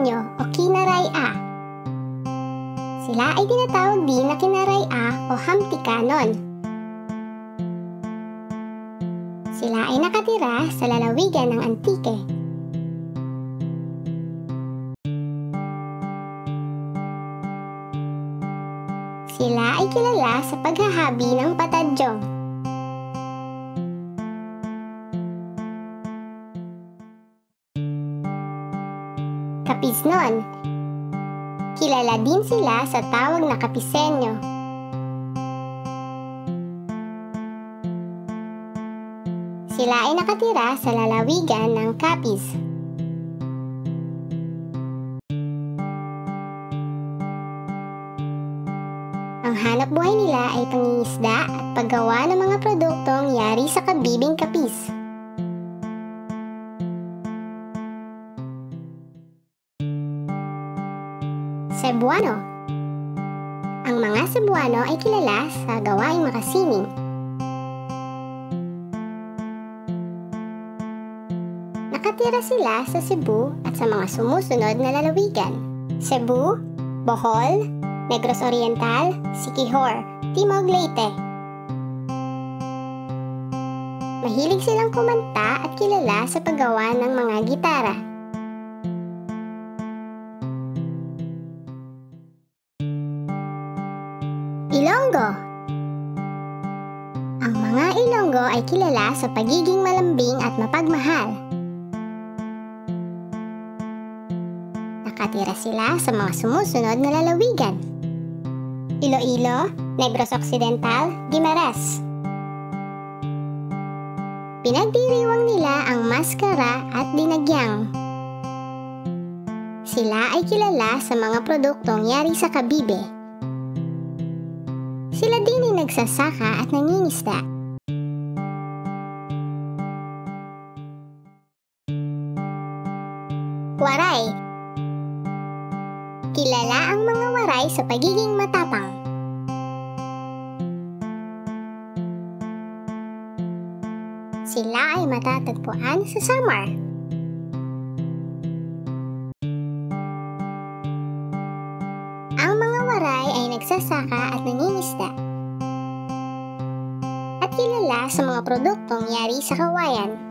Kapisenyo o Kinaray-a. Sila ay tinatawag din na Kinaray-a o Hamtikanon. Sila ay nakatira sa lalawigan ng Antique. Sila ay kilala sa paghahabi ng patadyong. Kapisnon. Kilala din sila sa tawag na Kapisenyo. Sila ay nakatira sa lalawigan ng Capiz. Ang hanap buhay nila ay pangingisda at paggawa ng mga produktong yari sa kabibing Capiz. Cebuano. Ang mga Cebuano ay kilala sa gawaing makasining. Nakatira sila sa Cebu at sa mga sumusunod na lalawigan: Cebu, Bohol, Negros Oriental, Siquijor, Timog Leyte. Mahilig silang kumanta at kilala sa paggawa ng mga gitara. Ilonggo. Ang mga Ilonggo ay kilala sa pagiging malambing at mapagmahal. Nakatira sila sa mga sumusunod na lalawigan: Iloilo, Negros Occidental, Guimaras. Pinagdiriwang nila ang maskara at dinagyang. Sila ay kilala sa mga produktong yari sa kabibe. Sila din ay nagsasaka at nangingisda. Waray. Kilala ang mga Waray sa pagiging matapang. Sila ay matatagpuan sa Samar. Ang mga Waray ay nagsasaka at nangingisda at kilala sa mga produktong yari sa kawayan.